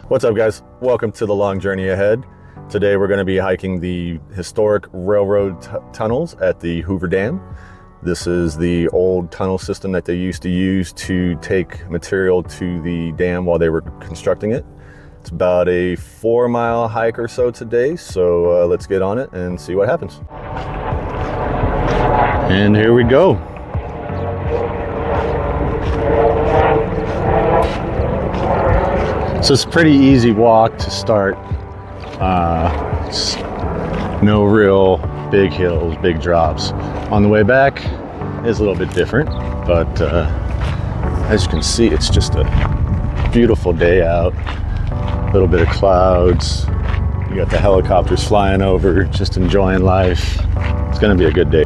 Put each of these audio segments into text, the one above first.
What's up, guys? Welcome to the long journey ahead. Today we're going to be hiking the historic railroad tunnels at the Hoover Dam. This is the old tunnel system that they used to use to take material to the dam while they were constructing it. It's about a 4-mile hike or so today, so let's get on it and see what happens. And here we go. So it's a pretty easy walk to start. No real big hills, big drops. On the way back is a little bit different, but as you can see, it's just a beautiful day out. A little bit of clouds. You got the helicopters flying over, just enjoying life. It's gonna be a good day.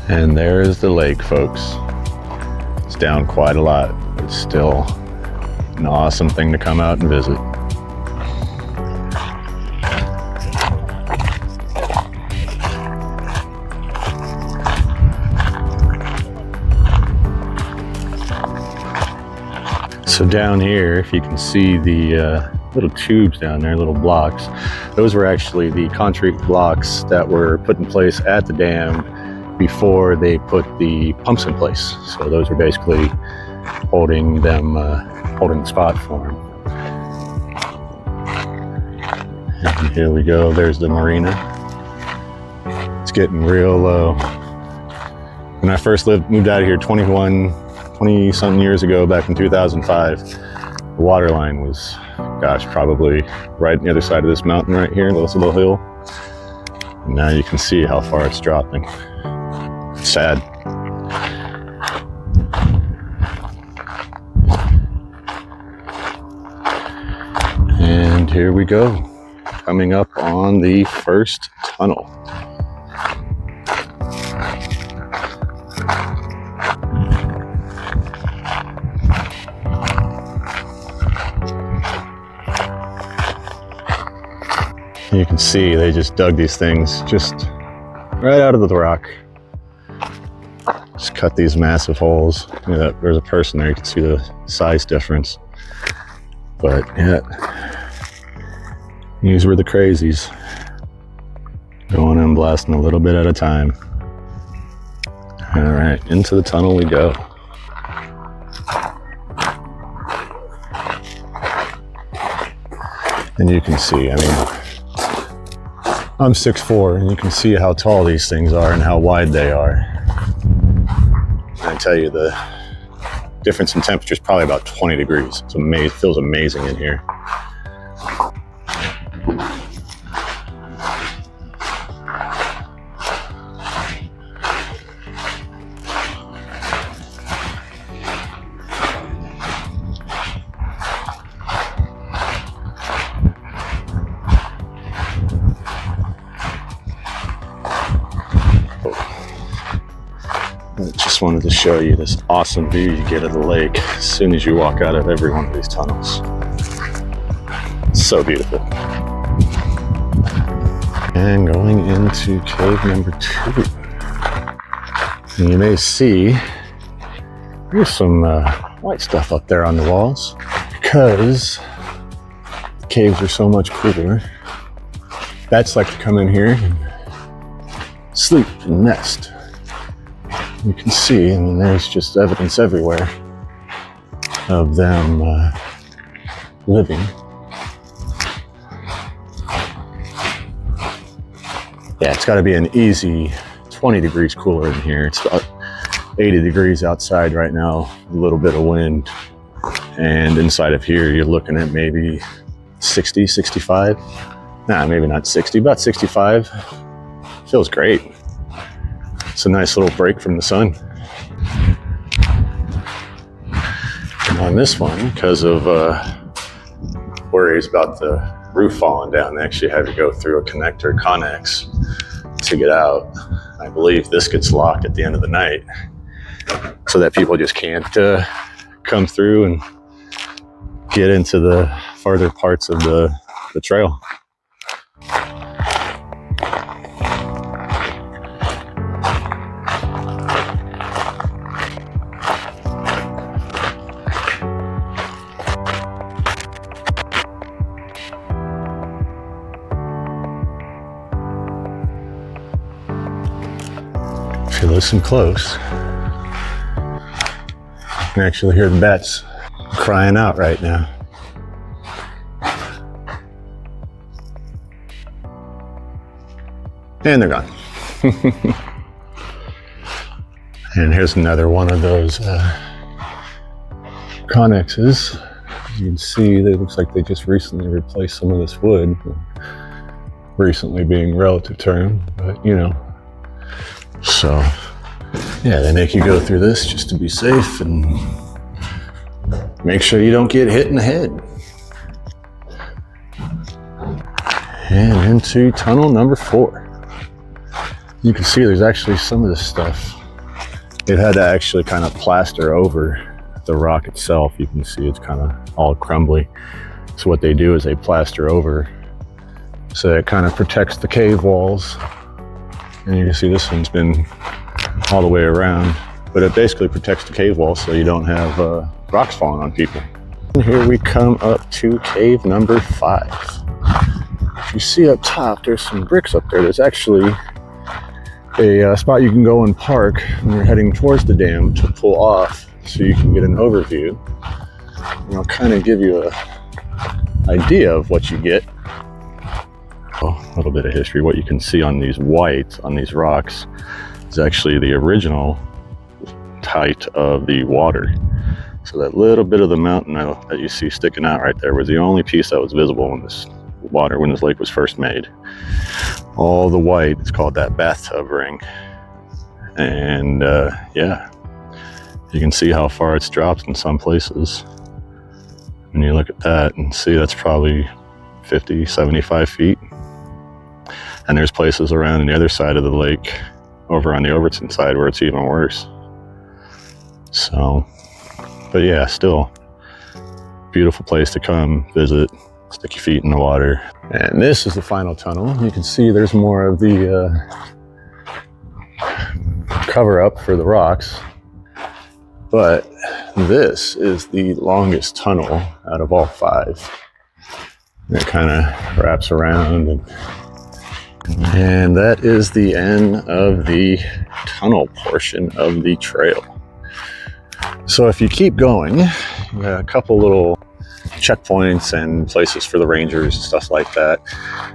And there's the lake, folks. It's down quite a lot, but it's still an awesome thing to come out and visit. So down here, if you can see the little tubes down there, little blocks, those were actually the concrete blocks that were put in place at the dam before they put the pumps in place. So those are basically holding them, holding the spot for them. And here we go, there's the marina. It's getting real low. When I first moved out of here 20 something years ago, back in 2005, the water line was, gosh, probably right on the other side of this mountain right here, this little hill. And now you can see how far it's dropping. Sad. And here we go, coming up on the first tunnel. You can see they just dug these things just right out of the rock. Just cut these massive holes. You know, there's a person there, you can see the size difference. But yeah, these were the crazies. Going and blasting a little bit at a time. All right, into the tunnel we go. And you can see, I mean, I'm 6'4", and you can see how tall these things are and how wide they are. I tell you, the difference in temperature is probably about 20 degrees. It's amazing. It feels amazing in here. I just wanted to show you this awesome view you get of the lake as soon as you walk out of every one of these tunnels. It's so beautiful. And going into cave number 2. And you may see there's some white stuff up there on the walls because the caves are so much cooler. Bats like to come in here and sleep and nest. You can see, I mean, there's just evidence everywhere of them living. Yeah, it's got to be an easy 20 degrees cooler in here. It's about 80 degrees outside right now, a little bit of wind. And inside of here, you're looking at maybe 60, 65. Nah, maybe not 60, about 65. Feels great. It's a nice little break from the sun. And on this one, because of worries about the roof falling down, they actually have you go through a connector, Connex, to get out. I believe this gets locked at the end of the night so that people just can't come through and get into the farther parts of the trail. If you listen close, you can actually hear the bats crying out right now. And they're gone. And here's another one of those connexes. As you can see, it looks like they just recently replaced some of this wood. Recently being relative term, but you know. So, yeah, they make you go through this just to be safe and make sure you don't get hit in the head. And into tunnel number 4. You can see there's actually some of this stuff. It had to actually kind of plaster over the rock itself. You can see it's kind of all crumbly. So what they do is they plaster over so it kind of protects the cave walls. And you can see this one's been all the way around, but it basically protects the cave wall so you don't have rocks falling on people. And here we come up to cave number 5. If you see up top, there's some bricks up there. There's actually a spot you can go and park when you're heading towards the dam to pull off so you can get an overview. And I'll kind of give you an idea of what you get. A little bit of history. What you can see on these rocks is actually the original height of the water. So that little bit of the mountain that you see sticking out right there was the only piece that was visible when this lake was first made. All the white, it's called that bathtub ring. And yeah, you can see how far it's dropped in some places. When you look at that and see that's probably 50, 75 feet. And there's places around on the other side of the lake, over on the Overton side, where it's even worse. So, but yeah, still beautiful place to come visit, stick your feet in the water. And this is the final tunnel. You can see there's more of the cover up for the rocks, but this is the longest tunnel out of all 5. It kind of wraps around and that is the end of the tunnel portion of the trail. So if you keep going, you got a couple little checkpoints and places for the rangers and stuff like that.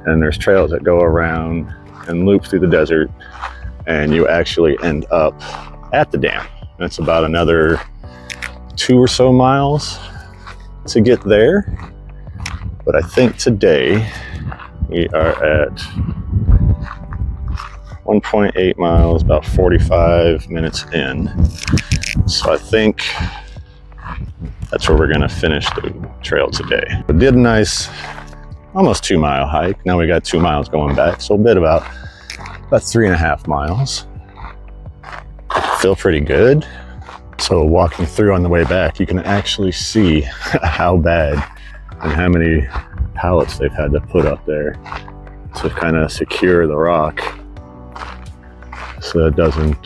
And there's trails that go around and loop through the desert, and you actually end up at the dam. That's about another 2 or so miles to get there. But I think today we are at 1.8 miles, about 45 minutes in. So I think that's where we're gonna finish the trail today. We did a nice, almost 2 mile hike. Now we got 2 miles going back. So a bit about 3.5 miles. Feel pretty good. So walking through on the way back, you can actually see how bad and how many pallets they've had to put up there to kind of secure the rock so it doesn't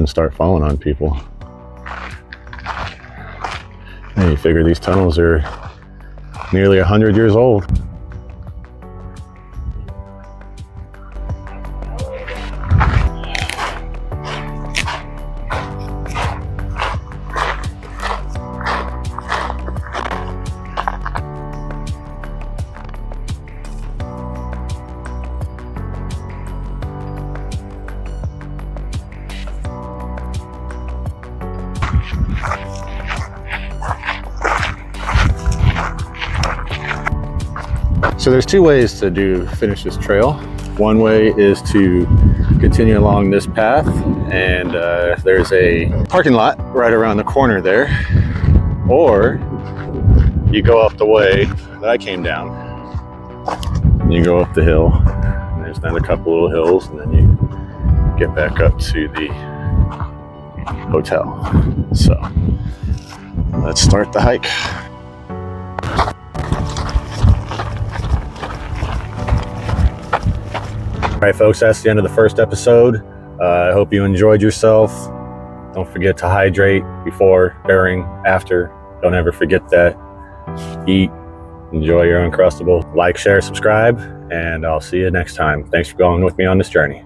start falling on people. And you figure these tunnels are nearly 100 years old. So there's two ways to finish this trail. One way is to continue along this path, and there's a parking lot right around the corner there. Or you go up the way that I came down. You go up the hill, and there's then a couple little hills, and then you get back up to the hotel. So let's start the hike. All right, folks, that's the end of the first episode. I hope you enjoyed yourself. Don't forget to hydrate before, during, after. Don't ever forget that. Eat, enjoy your Uncrustable. Like, share, subscribe, and I'll see you next time. Thanks for going with me on this journey.